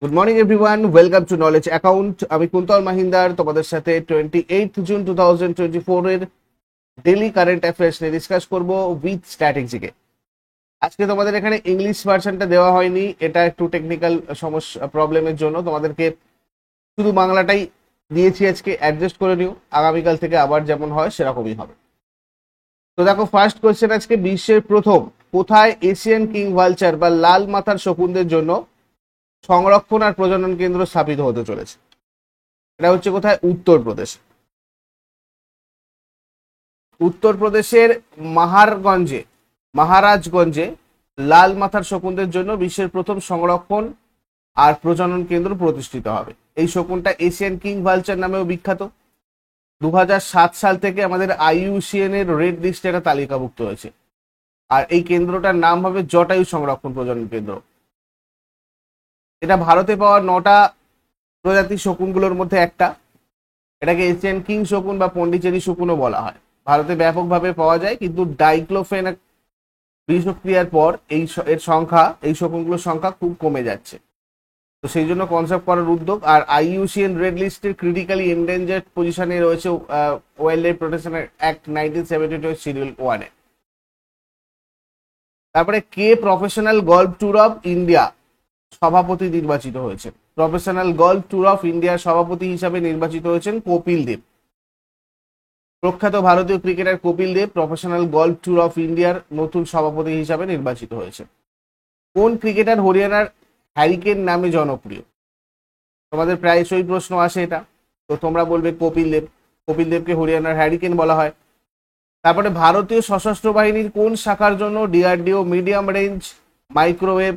Good morning everyone, welcome to knowledge account. আমি কুন্তল মাহিন্দার তোমাদের সাথে 28 জুন 2024 এর ডেলি কারেন্ট অ্যাফেয়ার্স নিয়ে ডিসকাস করব উইথ স্ট্র্যাটেজিকে। আজকে তোমাদের এখানে ইংলিশ ভার্সনটা দেওয়া হয়নি, এটা একটু টেকনিক্যাল সমস্যা প্রবলেমের জন্য তোমাদেরকে শুধু বাংলাটাই দিয়েছি। আজকে অ্যাডজাস্ট করে নিও, আগামীকাল থেকে আবার যেমন হয় সেরকমই হবে। তো দেখো, ফার্স্ট কোয়েশ্চেন আজকে, বিশ্বের প্রথম কোথায় এশিয়ান কিং ভালচার বা লাল মাথার শকুনদের জন্য সংরক্ষণ আর প্রজনন কেন্দ্র স্থাপিত হতে চলেছে? এটা হচ্ছে কোথায়? উত্তরপ্রদেশ। উত্তরপ্রদেশের মহারাজগঞ্জে লাল মাথার শকুনদের জন্য বিশ্বের প্রথম সংরক্ষণ আর প্রজনন কেন্দ্র প্রতিষ্ঠিত হবে। এই শকুনটা এশিয়ান কিং ভালচার নামেও বিখ্যাত। 2007 সাল থেকে আমাদের IUCN এর রেড লিস্টে এটা তালিকাভুক্ত হয়েছে। আর এই কেন্দ্রটার নাম হবে জটায়ু সংরক্ষণ প্রজনন কেন্দ্র। এটা ভারতে পাওয়া 9টা প্রজাতির শকুনগুলোর মধ্যে একটা। এটাকে এশিয়ান কিং শকুন বা পন্ডিচেরি শকুনও বলা হয়। ভারতে ব্যাপকভাবে পাওয়া যায়, কিন্তু ডাইক্লোফেন বিষক্রিয়ার পর এর সংখ্যা, এই শকুনগুলোর সংখ্যা খুব কমে যাচ্ছে। তো সেই জন্য কনসেপ্ট করার উদ্যোগ। আর IUCN রেড লিস্টের ক্রিটিক্যালি এন্ডেঞ্জার্ড পজিশনে রয়েছে wild life protection act 1972 schedule 1-এ। তারপরে কে professional golf tour of India সভাপতি নির্বাচিত হয়েছেন? প্রফেশনাল গল্ফ ট্যুর অফ ইন্ডিয়ার সভাপতি হিসাবে নির্বাচিত হয়েছেন কপিল দেব। প্রখ্যাত ভারতীয় cricketer Kapil Dev professional golf tour of ইন্ডিয়ার নতুন সভাপতি হিসাবে নির্বাচিত হয়েছে। কোন ক্রিকেটার হরিয়ানার হ্যারিকেন নামে জনপ্রিয়? তোমাদের প্রায়শই প্রশ্ন আসে এটা, তো তোমরা বলবে কপিল দেব। কপিল দেবকে হরিয়ানার হ্যারিকেন বলা হয়। তারপরে ভারতীয় সশস্ত্র বাহিনীর কোন শাখার জন্য DRDO medium range microwave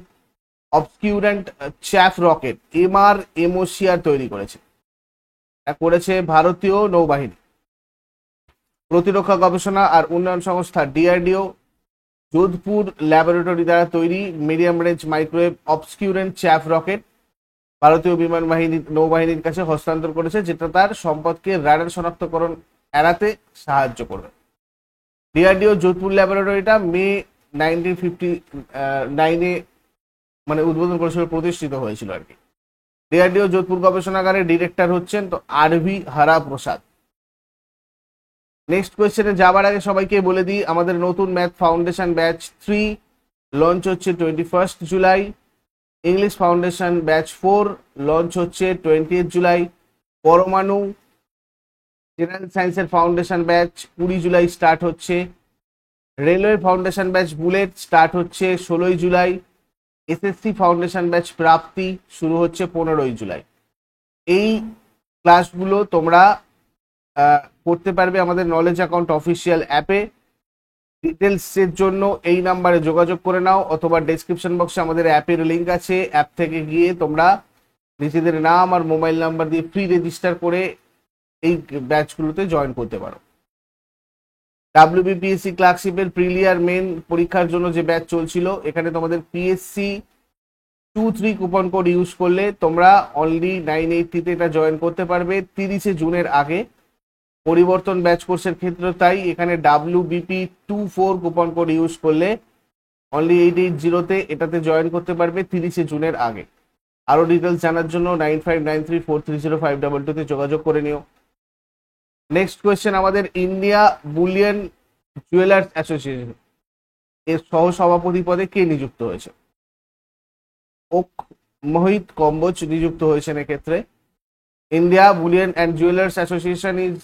obscurant chaff rocket MR-MOCR তৈরি করেছে? করেছে ভারতীয় নৌবাহিনী। প্রতিরক্ষা গবেষণা আর উন্নয়ন সংস্থা DRDO যোধপুর ল্যাবরেটরি দ্বারা তৈরি medium range microwave obscurant chaff rocket ভারতীয় বিমান বাহিনী নৌবাহিনীর কাছে হস্তান্তর করেছে, যেটা তার সম্পদকে রাডার শনাক্তকরণ এড়াতে সাহায্য করবে। DRDO যোধপুর ল্যাবরেটরিটা মে 1959-এ মানে উদ্বোধন করেছিল, প্রতিষ্ঠিত হয়েছিল আর কি। DRDO যোধপুর গবেষণাগারের ডিরেক্টর হচ্ছেন তো RV হারা প্রসাদ। নেক্সট কোয়েশ্চেনে যাবার আগে সবাইকে বলে দিই, আমাদের নতুন ম্যাথ ফাউন্ডেশন ব্যাচ 3 লঞ্চ হচ্ছে 21 July. English foundation batch 4 launch হচ্ছে 20 জুলাই। পরমাণু জেনারেল সায়েন্সের ফাউন্ডেশন ব্যাচ 20 জুলাই স্টার্ট হচ্ছে। Railway foundation batch bullet start হচ্ছে 16 জুলাই। SSC ফাউন্ডেশন ব্যাচ প্রাপ্তি শুরু হচ্ছে 15 জুলাই। এই ক্লাসগুলো তোমরা করতে পারবে আমাদের নলেজ অ্যাকাউন্ট অফিসিয়াল অ্যাপে। ডিটেলসের জন্য এই নাম্বারে যোগাযোগ করে নাও, অথবা ডেসক্রিপশন বক্সে আমাদের অ্যাপের লিঙ্ক আছে। অ্যাপ থেকে গিয়ে তোমরা নিজেদের নাম আর মোবাইল নাম্বার দিয়ে ফ্রি রেজিস্টার করে এই ব্যাচগুলোতে জয়েন করতে পারো। WBPSC ক্লার্কশিপের প্রিলিয়ার মেন পরীক্ষার জন্য যে ব্যাচ চলছিল, এখানে তোমাদের PSC 23 কুপন কোড ইউজ করলে তোমরা অনলি 980-তে এটা জয়েন করতে পারবে 30 জুনের আগে। পরিবর্তন ব্যাচ কোর্সের ক্ষেত্রে তাই, এখানে WBP24 কুপন কোড ইউজ করলে অনলি 880-তে এটাতে জয়েন করতে পারবে 30 জুনের আগে। আরো ডিটেলস জানার জন্য 9593430522-তে যোগাযোগ করে নিও। নেক্সট কোয়েশ্চেন, আমাদের ইন্ডিয়া বুলিয়ন জুয়েলার্স অ্যাসোসিয়েশন এর সহসভাপতি পদে কে নিযুক্ত হয়েছে? মোহিত কম্বোজ নিযুক্ত হয়েছেন এক্ষেত্রে। India bullion and jewellers association is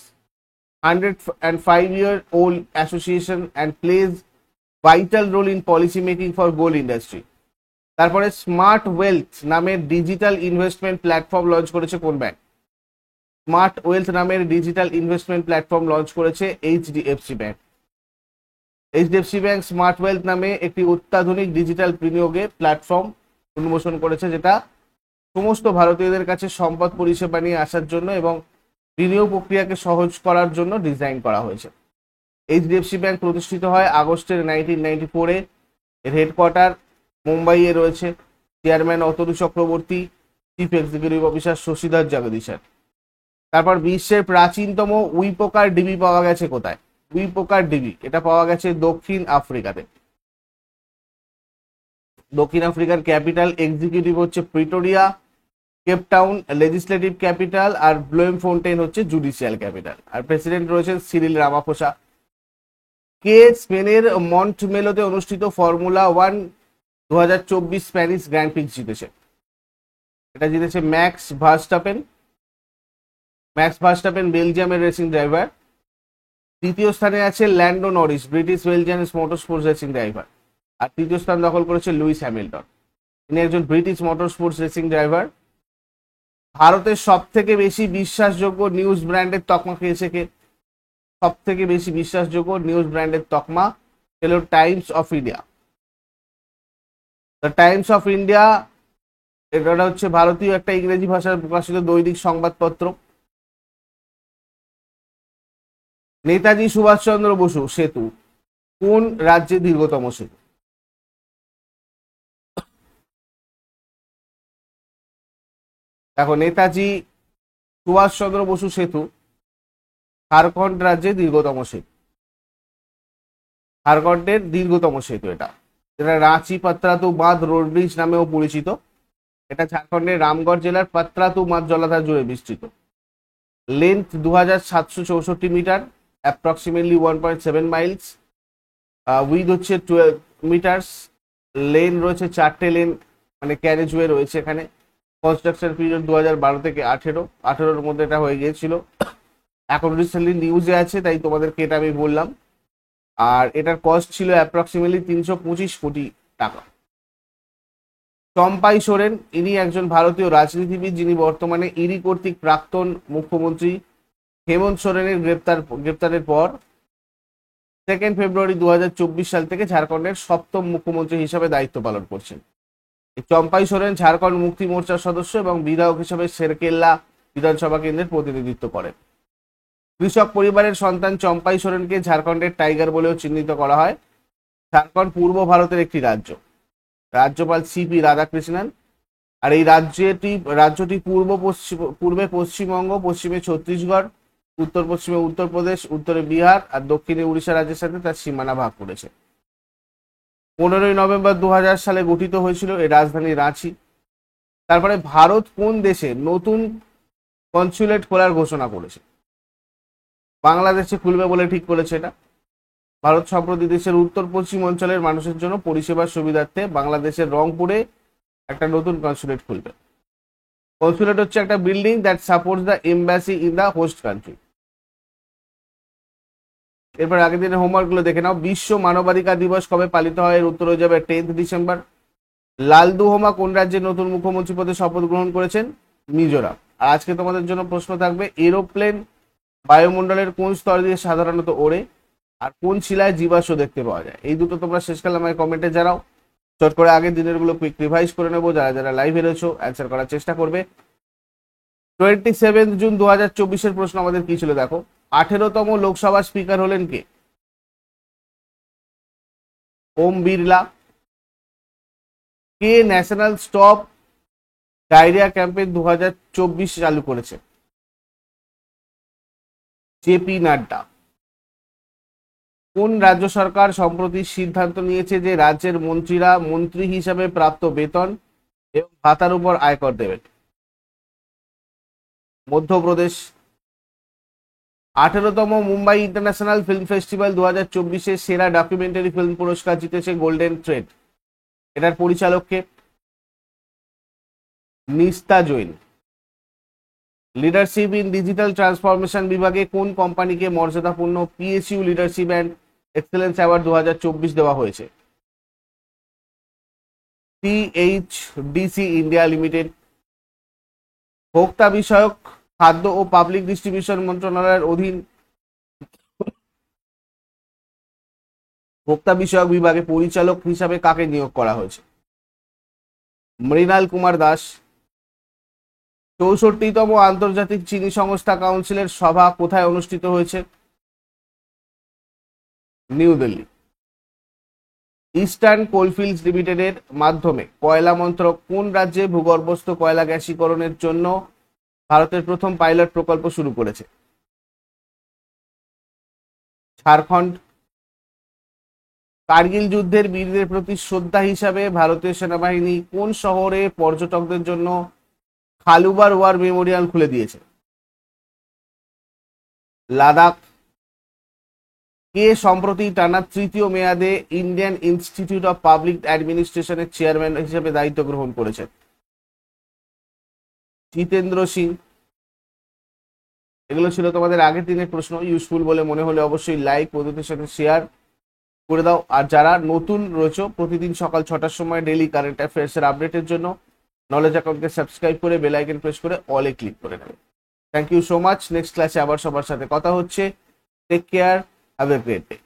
105-year-old association and plays vital role in policy making for gold industry. তারপরে স্মার্ট ওয়েলথ নামের ডিজিটাল ইনভেস্টমেন্ট প্ল্যাটফর্ম লঞ্চ করেছে কোন ব্যাংক? স্মার্ট ওয়েলথ নামের ডিজিটাল ইনভেস্টমেন্ট প্ল্যাটফর্ম লঞ্চ করেছে HDFC bank. HDFC bank smart wealth নামে একটি অত্যাধুনিক digital বিনিয়োগে প্ল্যাটফর্ম উন্মোচন করেছে, যেটা সমস্ত ভারতীয়দের কাছে সম্পদ পরিষেবা নিয়ে আসার জন্য এবং বিনিয়োগ প্রক্রিয়াকে সহজ করার জন্য ডিজাইন করা হয়েছে। HDFC ব্যাংক প্রতিষ্ঠিত হয় আগস্টের 1994-এ। এর হেডকোয়ার্টার মুম্বাইয়ে রয়েছে। Chairman Atanu Chakraborty, chief executive officer Shashidhar Jagdishan. তারপর বিশ্বের প্রাচীনতম উইপোকার ডিবি পাওয়া গেছে কোথায়? উইপোকার ডিবি এটা পাওয়া গেছে দক্ষিণ আফ্রিকাতে। দক্ষিণ আফ্রিকার ক্যাপিটাল এক্সিকিউটিভ হচ্ছে প্রিটোরিয়া। কেপটাউন লেজিসলেটিভ ক্যাপিটাল, আর ব্লোমফোন্টেন হচ্ছে জুডিশিয়াল ক্যাপিটাল। আর প্রেসিডেন্ট রয়েছেন সিরিল রামাফোসা। কে স্পেনের মন্টমেলোতে অনুষ্ঠিত ফর্মুলা 1 2024 স্প্যানিশ গ্র্যান্ড প্রিক্স জিতেছে? এটা জিতেছে ম্যাক্স ভার্স্টাপেন। ম্যাক্স ভার্স্টাপেন বেলজিয়ামের রেসিং ড্রাইভার। তৃতীয় স্থানে আছে Lando Norris, British Belgian motor sports racing driver. আর তৃতীয় স্থান দখল করেছে লুইস হ্যামিল্টন, তিনি একজন British motor sports racing driver. ভারতের সব থেকে বেশি বিশ্বাসযোগ্য নিউজ ব্র্যান্ডের তকমা পেয়েছে কে? সব থেকে বেশি বিশ্বাসযোগ্য নিউজ ব্র্যান্ডের তকমা হলো Times of India. The Times of India এটা হচ্ছে ভারতীয় একটা ইংরেজি ভাষায় প্রকাশিত দৈনিক সংবাদপত্র। নেতাজি সুভাষচন্দ্র বসু সেতু কোন রাজ্যে দীর্ঘতম সেতু? দেখো, নেতাজি সুভাষচন্দ্র বসু সেতু ঝাড়খণ্ড রাজ্যে দীর্ঘতম সেতু। ঝাড়খণ্ডের দীর্ঘতম সেতু এটা, যেটা রাঁচি পাত্রাতু বাঁধ রোড ব্রিজ নামেও পরিচিত। এটা ঝাড়খণ্ডের রামগড় জেলার পাত্রাতু বাঁধ জলাধার জুড়ে বিস্তৃত। Length 2764 metre, approximately 1.7 miles. Width হচ্ছে 12 মিটার্স। লেন রয়েছে 4টে লেন, মানে ক্যারেজওয়ে রয়েছে এখানে। কনস্ট্রাকশন পিরিয়ড 2012 থেকে 18-18-র মধ্যে এটা হয়ে গিয়েছিল। এখন রিসেন্টলি নিউজে আছে, তাই তোমাদেরকে এটা আমি বললাম। আর এটার কস্ট ছিল অ্যাপ্রক্সিমেটলি 325 কোটি টাকা। চম্পাই সোরেন ইনি একজন ভারতীয় রাজনীতিবিদ, যিনি বর্তমানে ইডি কর্তৃক প্রাক্তন মুখ্যমন্ত্রী হেমন্ত সোরেনের গ্রেপ্তারের পর 2 ফেব্রুয়ারি 2024 সাল থেকে ঝাড়খণ্ডের 7ম মুখ্যমন্ত্রী হিসাবে দায়িত্ব পালন করছেন। চম্পাই সোরেন ঝাড়খণ্ড মুক্তি মোর্চার সদস্য এবং বিধায়ক হিসেবে শেরকেল্লা বিধানসভা কেন্দ্রের প্রতিনিধিত্ব করেন। কৃষক পরিবারের সন্তান চম্পাই সোরেনকে ঝাড়খণ্ডের টাইগার বলেও চিহ্নিত করা হয়। ঝাড়খণ্ড পূর্ব ভারতের একটি রাজ্য। রাজ্যপাল সিপি রাধাকৃষ্ণন। আর এই রাজ্যটি পূর্বে পশ্চিমবঙ্গ, পশ্চিমে ছত্তিশগড়, উত্তর পশ্চিমে উত্তরপ্রদেশ, উত্তরে বিহার আর দক্ষিণে উড়িষ্যা রাজ্যের সাথে তার সীমানা ভাগ করেছে। 15ই নভেম্বর 2000 সালে গঠিত হয়েছিল এই রাজধানী রাঁচি। তারপরে ভারত কোন দেশে নতুন কনসুলেট খোলার ঘোষণা করেছে? বাংলাদেশে খুলবে বলে ঠিক করেছে এটা। ভারত সম্প্রতি দেশের উত্তর পশ্চিম অঞ্চলের মানুষের জন্য পরিষেবার সুবিধার্থে বাংলাদেশের রংপুরে একটা নতুন কনসুলেট খুলবে। কনসুলেট হচ্ছে একটা building that supports the embassy in the host country. এরপর আগের দিনের হোমওয়ার্ক গুলো দেখে নাও। বিশ্ব মানবাধিকার দিবস কবে পালিত হয়? এর উত্তর হয়ে যাবে 10 ডিসেম্বর। লালদুহোমা কোন রাজ্যের নতুন মুখ্যমন্ত্রী পদে শপথ গ্রহণ করেছেন? মিজোরাম। আর আজকে তোমাদের জন্য প্রশ্ন থাকবে, এরোপ্লেন বায়ুমণ্ডলের কোন স্তর দিয়ে সাধারণত ওড়ে? আর কোন শিলায় জীবাশ্ম দেখতে পাওয়া যায়? এই দুটো তোমরা শেষকালে আমায় কমেন্টে জানাও। চট করে আগের দিনের গুলো কুইক রিভাইজ করে নেবো। যারা যারা লাইভে রয়েছো অ্যান্সার করার চেষ্টা করবে। 27 জুন 2024 প্রশ্ন আমাদের কি ছিল দেখো। 18তম লোকসভা স্পিকার হলেন কে? ওম বিড়লা। কে ন্যাশনাল স্টপ ডায়রিয়া ক্যাম্পেইন 2024 চালু করেছে? জেপি নাড্ডা। কোন রাজ্য সরকার সম্প্রতি সিদ্ধান্ত নিয়েছে যে রাজ্যের মন্ত্রীরা মন্ত্রী হিসাবে প্রাপ্ত বেতন এবং ভাতার উপর আয়কর দেবেন? মধ্যপ্রদেশ। 18তম মুম্বাই ইন্টারন্যাশনাল ফিল্ম ফেস্টিভ্যাল 2024 সেরা ডকুমেন্টারি ফিল্ম পুরস্কার জিতেছে গোল্ডেন থ্রেড। এটার পরিচালক কে? Nishtha Jain. Leadership in digital transformation বিভাগে কোন কোম্পানিকে মর্যাদাপূর্ণ PSU leadership and excellence award 2024 দেওয়া হয়েছে? THDC India limited. ভোক্তা বিষয়ক খাদ্য ও পাবলিক ডিস্ট্রিবিউশন মন্ত্রণালয়ের অধীন ভোক্তা বিষয়ক বিভাগে পরিচালক হিসাবে কাকে নিয়োগ করা হয়েছে? মৃণাল কুমার দাস। 64তম আন্তর্জাতিক চিনি সংস্থা কাউন্সিলের সভা কোথায় অনুষ্ঠিত হয়েছে? নিউ দিল্লি। ইস্টার্ন কোলফিল্ডস লিমিটেডের মাধ্যমে কয়লা মন্ত্রক কোন রাজ্যে ভূগর্ভস্থ কয়লা গ্যাসীকরণের জন্য ভারতের প্রথম পাইলট প্রকল্প শুরু করেছে? ঝাড়খণ্ড। কার্গিল যুদ্ধের বীরদের প্রতি শ্রদ্ধা হিসাবে ভারতীয় সেনাবাহিনী কোন শহরে পর্যটকদের জন্য খালুবার ওয়ার মেমোরিয়াল খুলে দিয়েছে? লাদাখ। কে সম্প্রতি টানা তৃতীয় মেয়াদে ইন্ডিয়ান ইনস্টিটিউট অফ পাবলিক অ্যাডমিনিস্ট্রেশনের চেয়ারম্যান হিসেবে দায়িত্ব গ্রহণ করেছেন? জিতেন্দ্র সিং। এগুলো ছিল তোমাদের আগের দিনের প্রশ্ন। ইউজফুল বলে মনে হলে অবশ্যই লাইক, বন্ধুদের সাথে শেয়ার করে দাও। আর যারা নতুন রয়েছে, প্রতিদিন সকাল 6টার সময় ডেইলি কারেন্ট অ্যাফেয়ার্স এর আপডেটের জন্য নলেজ অ্যাকাউন্টকে সাবস্ক্রাইব করে বেল আইকন প্রেস করে অলে ক্লিক করে নেবে। Thank you so much. Next ক্লাসে আবার সবার সাথে কথা হচ্ছে। Take care, have a great day.